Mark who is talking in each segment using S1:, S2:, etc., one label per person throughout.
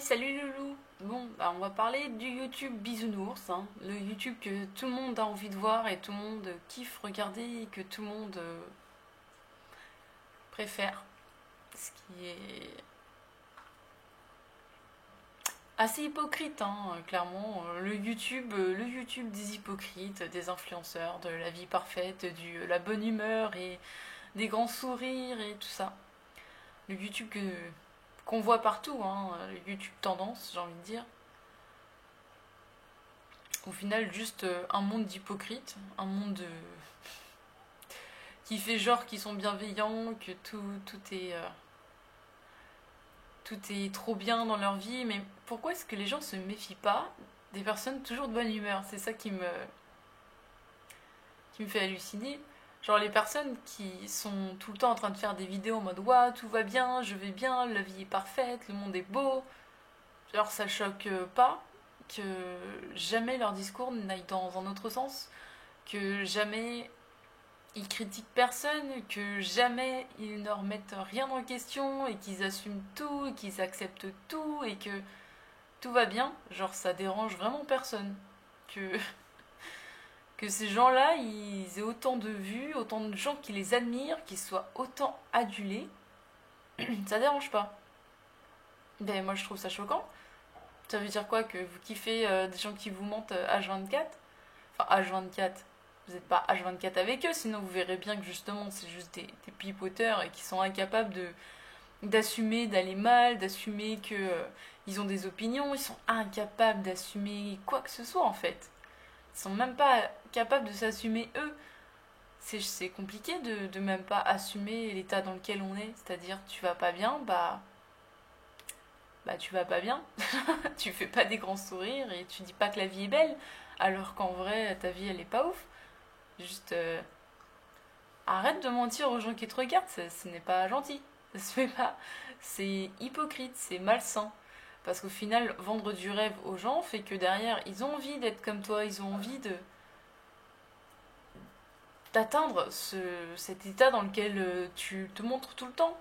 S1: salut Loulou. Bon, bah on va parler du YouTube Bisounours, hein. Le YouTube que tout le monde a envie de voir et tout le monde kiffe regarder et que tout le monde préfère. Ce qui est assez hypocrite, hein, clairement. Le YouTube des hypocrites, des influenceurs, de la vie parfaite, la bonne humeur et des grands sourires et tout ça. Le YouTube qu'on voit partout, hein, le YouTube tendance, j'ai envie de dire. Au final, juste un monde d'hypocrites, un monde qui fait genre qu'ils sont bienveillants, que tout est trop bien dans leur vie. Mais pourquoi est-ce que les gens se méfient pas des personnes toujours de bonne humeur? C'est ça qui me fait halluciner. Genre les personnes qui sont tout le temps en train de faire des vidéos en mode ouah, tout va bien, je vais bien, la vie est parfaite, le monde est beau. Genre ça choque pas que jamais leur discours n'aille dans un autre sens, que jamais ils critiquent personne, que jamais ils ne remettent rien en question et qu'ils assument tout, et qu'ils acceptent tout et que tout va bien. Genre ça dérange vraiment personne. Que, que ces gens-là, ils aient autant de vues, autant de gens qui les admirent, qu'ils soient autant adulés, ça dérange pas. Ben moi je trouve ça choquant. Ça veut dire quoi? Que vous kiffez des gens qui vous mentent H24? Enfin, H24, vous n'êtes pas H24 avec eux, sinon vous verrez bien que justement c'est juste des pipoteurs et qui sont incapables d'assumer d'aller mal, d'assumer que ils ont des opinions, ils sont incapables d'assumer quoi que ce soit en fait. Ils sont même pas capables de s'assumer eux. C'est compliqué de même pas assumer l'état dans lequel on est, c'est-à-dire tu vas pas bien, bah tu vas pas bien. Tu fais pas des grands sourires et tu dis pas que la vie est belle, alors qu'en vrai ta vie elle est pas ouf. Juste arrête de mentir aux gens qui te regardent, ce n'est pas gentil, ça se fait pas. C'est hypocrite, c'est malsain. Parce qu'au final, vendre du rêve aux gens fait que derrière, ils ont envie d'être comme toi, ils ont envie d'atteindre cet état dans lequel tu te montres tout le temps.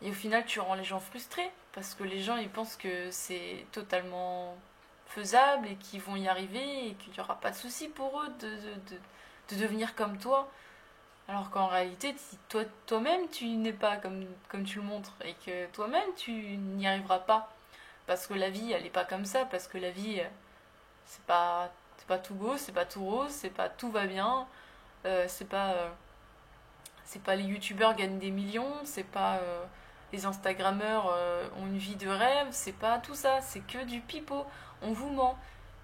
S1: Et au final, tu rends les gens frustrés parce que les gens ils pensent que c'est totalement faisable et qu'ils vont y arriver et qu'il n'y aura pas de souci pour eux de devenir comme toi. Alors qu'en réalité, si toi-même tu n'es pas comme tu le montres et que toi-même tu n'y arriveras pas. Parce que la vie elle n'est pas comme ça, parce que la vie c'est pas tout beau, c'est pas tout rose, c'est pas tout va bien, euh, c'est pas euh, c'est pas les youtubeurs gagnent des millions, c'est pas les instagrammeurs ont une vie de rêve, c'est pas tout ça, c'est que du pipeau, on vous ment.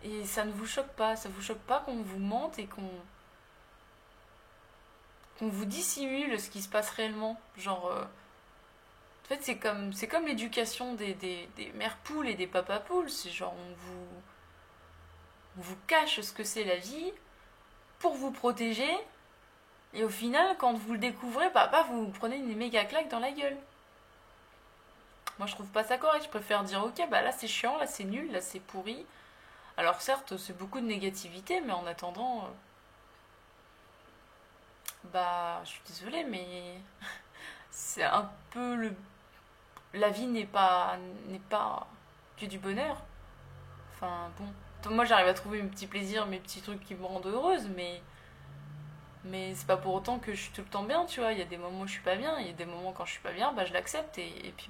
S1: Et ça ne vous choque pas, ça vous choque pas qu'on vous mente et qu'on vous dissimule ce qui se passe réellement. Genre, en fait, c'est comme l'éducation des mères poules et des papas poules. C'est genre, on vous cache ce que c'est la vie pour vous protéger. Et au final, quand vous le découvrez, papa, vous prenez une méga claque dans la gueule. Moi, je trouve pas ça correct. Je préfère dire, ok, bah là c'est chiant, là c'est nul, là c'est pourri. Alors certes, c'est beaucoup de négativité, mais en attendant, bah, je suis désolée, mais c'est un peu le. La vie n'est pas que du bonheur. Enfin bon, moi j'arrive à trouver mes petits plaisirs, mes petits trucs qui me rendent heureuse, mais c'est pas pour autant que je suis tout le temps bien, tu vois. Il y a des moments où je suis pas bien, il y a des moments quand je suis pas bien, bah je l'accepte et puis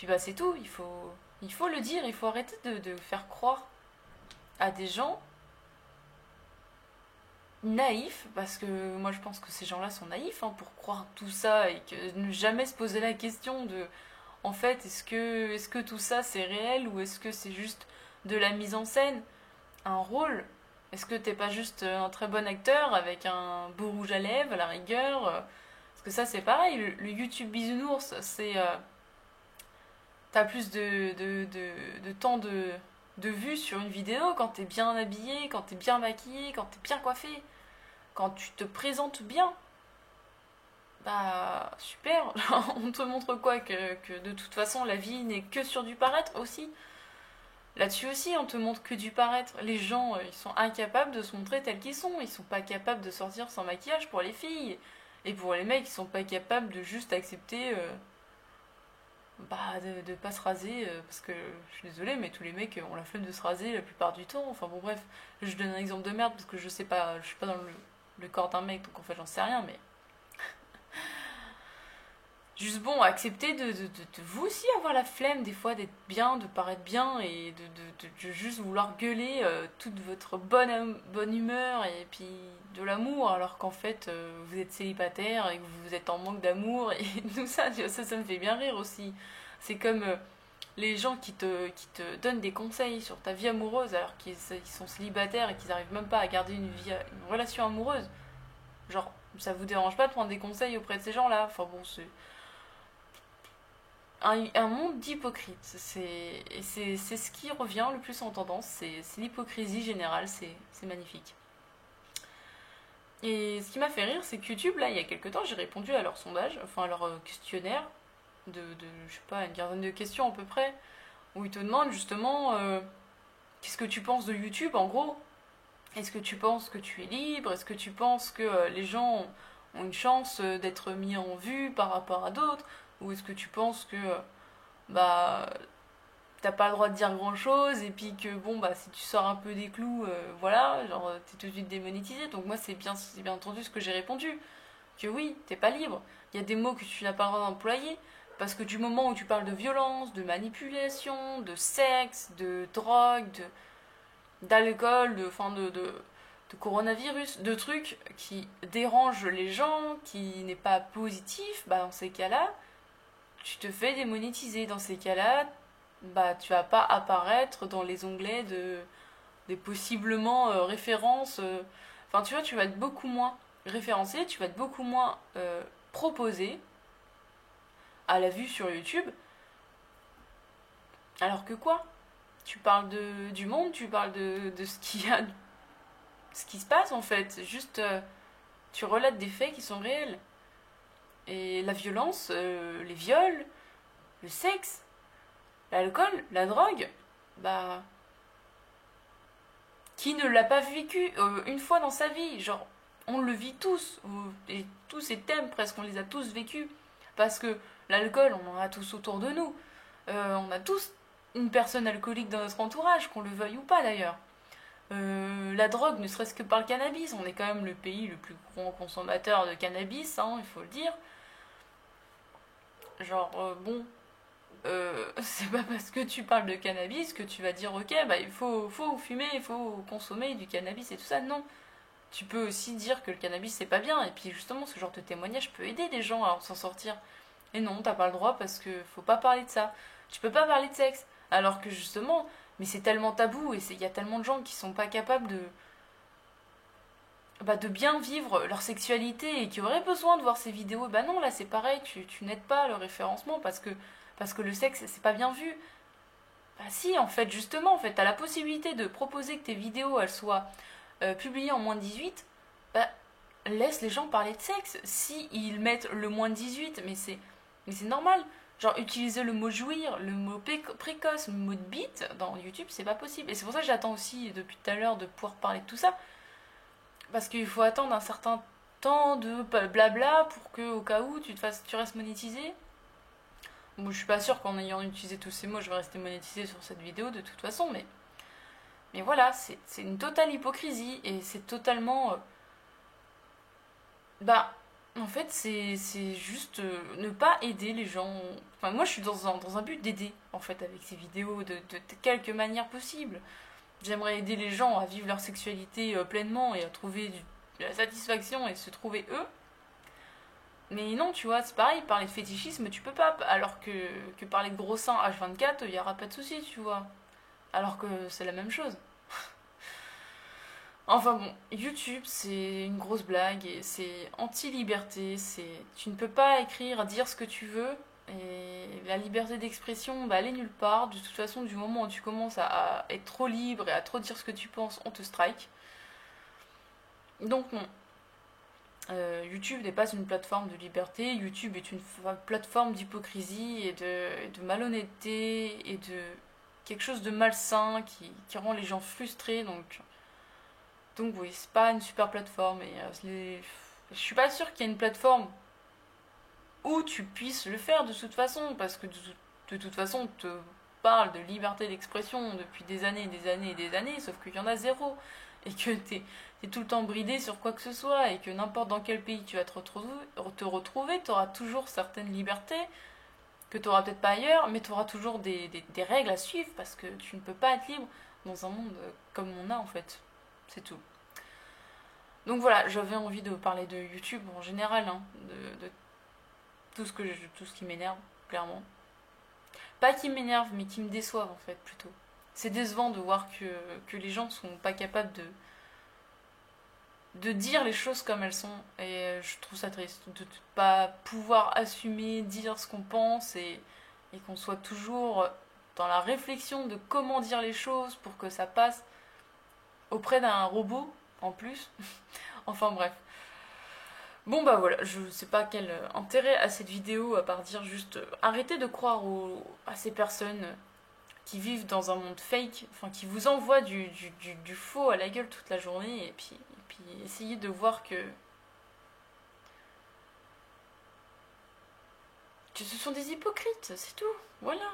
S1: bah c'est tout. Il faut le dire, il faut arrêter de faire croire à des gens naïfs, parce que moi je pense que ces gens-là sont naïfs hein, pour croire tout ça et que ne jamais se poser la question de en fait est-ce que tout ça c'est réel ou est-ce que c'est juste de la mise en scène, un rôle. Est-ce que t'es pas juste un très bon acteur avec un beau rouge à lèvres à la rigueur? Parce que ça c'est pareil, le YouTube bisounours, c'est t'as plus de temps de vues sur une vidéo quand t'es bien habillé, quand t'es bien maquillé, quand t'es bien coiffé, quand tu te présentes bien. Bah super, on te montre quoi que de toute façon la vie n'est que sur du paraître aussi. Là-dessus aussi, on te montre que du paraître. Les gens, ils sont incapables de se montrer tels qu'ils sont. Ils sont pas capables de sortir sans maquillage pour les filles. Et pour les mecs, ils sont pas capables de juste accepter bah, de pas se raser, parce que je suis désolée, mais tous les mecs ont la flemme de se raser la plupart du temps. Enfin bon, bref, je donne un exemple de merde parce que je sais pas, je suis pas dans le corps d'un mec, donc en fait j'en sais rien, mais juste bon, accepter de vous aussi avoir la flemme des fois d'être bien, de paraître bien et de juste vouloir gueuler toute votre bonne humeur et puis de l'amour alors qu'en fait vous êtes célibataire et que vous êtes en manque d'amour et tout ça, ça me fait bien rire aussi. C'est comme les gens qui te donnent des conseils sur ta vie amoureuse alors qu'ils sont célibataires et qu'ils n'arrivent même pas à garder une relation amoureuse. Genre, ça vous dérange pas de prendre des conseils auprès de ces gens-là? Enfin bon, c'est un monde d'hypocrites. C'est ce qui revient le plus en tendance, c'est l'hypocrisie générale, c'est magnifique. Et ce qui m'a fait rire, c'est que YouTube, là, il y a quelques temps, j'ai répondu à leur sondage, enfin à leur questionnaire, je sais pas, une quinzaine de questions à peu près, où ils te demandent justement qu'est-ce que tu penses de YouTube en gros. Est-ce que tu penses que tu es libre? Est-ce que tu penses que les gens ont une chance d'être mis en vue par rapport à d'autres? Ou est-ce que tu penses que bah t'as pas le droit de dire grand chose et puis que bon bah si tu sors un peu des clous voilà genre t'es tout de suite démonétisé. Donc moi c'est bien entendu ce que j'ai répondu, que oui t'es pas libre, il y a des mots que tu n'as pas le droit d'employer parce que du moment où tu parles de violence, de manipulation, de sexe, de drogue, d'alcool, de coronavirus, de trucs qui dérangent les gens, qui n'est pas positif, bah dans ces cas-là tu te fais démonétiser. Dans ces cas-là, bah tu vas pas apparaître dans les onglets des possiblement références. Enfin, tu vois, tu vas être beaucoup moins référencé, tu vas être beaucoup moins proposé à la vue sur YouTube. Alors que quoi? Tu parles du monde, tu parles de ce qui se passe en fait. Juste, tu relates des faits qui sont réels. Et la violence, les viols, le sexe, l'alcool, la drogue, bah, qui ne l'a pas vécu une fois dans sa vie? Genre, on le vit tous, et tous ces thèmes presque, on les a tous vécus. Parce que l'alcool, on en a tous autour de nous. On a tous une personne alcoolique dans notre entourage, qu'on le veuille ou pas d'ailleurs. La drogue, ne serait-ce que par le cannabis, on est quand même le pays le plus grand consommateur de cannabis, hein, il faut le dire. Genre, bon, c'est pas parce que tu parles de cannabis que tu vas dire ok bah il faut fumer, il faut consommer du cannabis et tout ça. Non, tu peux aussi dire que le cannabis c'est pas bien et puis justement ce genre de témoignage peut aider des gens à s'en sortir. Et non, t'as pas le droit parce que faut pas parler de ça. Tu peux pas parler de sexe alors que justement, mais c'est tellement tabou et il y a tellement de gens qui sont pas capables de bien vivre leur sexualité et qui auraient besoin de voir ces vidéos. Bah non, là c'est pareil, tu n'aides pas le référencement parce que le sexe c'est pas bien vu. Bah si, en fait, justement, en fait, t'as la possibilité de proposer que tes vidéos elles soient publiées en moins de 18, bah laisse les gens parler de sexe. Si ils mettent le moins de 18, mais c'est normal. Genre utiliser le mot jouir, le mot précoce, le mot de bite dans YouTube, c'est pas possible. Et c'est pour ça que j'attends aussi depuis tout à l'heure de pouvoir parler de tout ça. Parce qu'il faut attendre un certain temps de blabla pour que au cas où tu restes monétisé. Bon, je suis pas sûre qu'en ayant utilisé tous ces mots, je vais rester monétisé sur cette vidéo de toute façon, mais voilà, c'est une totale hypocrisie et c'est totalement. Bah, en fait, c'est juste ne pas aider les gens. Enfin, moi, je suis dans un but d'aider, en fait, avec ces vidéos, de quelque manière possible. J'aimerais aider les gens à vivre leur sexualité pleinement et à trouver de la satisfaction et se trouver eux. Mais non, tu vois, c'est pareil, parler de fétichisme, tu peux pas. Alors que parler de gros seins H24, il y aura pas de souci, tu vois. Alors que c'est la même chose. Enfin bon, YouTube, c'est une grosse blague et c'est anti-liberté. Tu ne peux pas écrire, dire ce que tu veux. Et la liberté d'expression, bah, elle est nulle part. De toute façon, du moment où tu commences à être trop libre et à trop dire ce que tu penses, on te strike. Donc non. YouTube n'est pas une plateforme de liberté. YouTube est une plateforme d'hypocrisie et de malhonnêteté et de quelque chose de malsain qui rend les gens frustrés. Donc oui, c'est pas une super plateforme. Et je suis pas sûre qu'il y ait une plateforme où tu puisses le faire de toute façon, parce que de toute façon, on te parle de liberté d'expression depuis des années et des années et des années, sauf qu'il y en a zéro. Et que t'es tout le temps bridé sur quoi que ce soit, et que n'importe dans quel pays tu vas te retrouver, t'auras toujours certaines libertés que t'auras peut-être pas ailleurs, mais t'auras toujours des règles à suivre, parce que tu ne peux pas être libre dans un monde comme on a en fait. C'est tout. Donc voilà, j'avais envie de parler de YouTube en général, hein, de tout ce qui m'énerve, clairement. Pas qui m'énerve, mais qui me déçoivent en fait, plutôt. C'est décevant de voir que les gens sont pas capables de dire les choses comme elles sont. Et je trouve ça triste de ne pas pouvoir assumer, dire ce qu'on pense et qu'on soit toujours dans la réflexion de comment dire les choses pour que ça passe auprès d'un robot en plus. Enfin bref. Bon bah voilà, je sais pas quel intérêt à cette vidéo à part dire juste arrêtez de croire à ces personnes qui vivent dans un monde fake, enfin qui vous envoient du faux à la gueule toute la journée et puis essayez de voir que ce sont des hypocrites, c'est tout, voilà,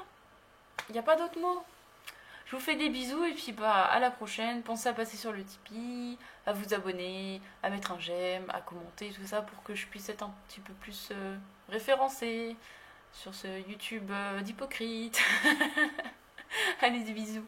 S1: il n'y a pas d'autre mot. Je vous fais des bisous et puis bah à la prochaine. Pensez à passer sur le Tipeee, à vous abonner, à mettre un j'aime, à commenter, tout ça pour que je puisse être un petit peu plus référencée sur ce YouTube d'hypocrite. Allez, des bisous.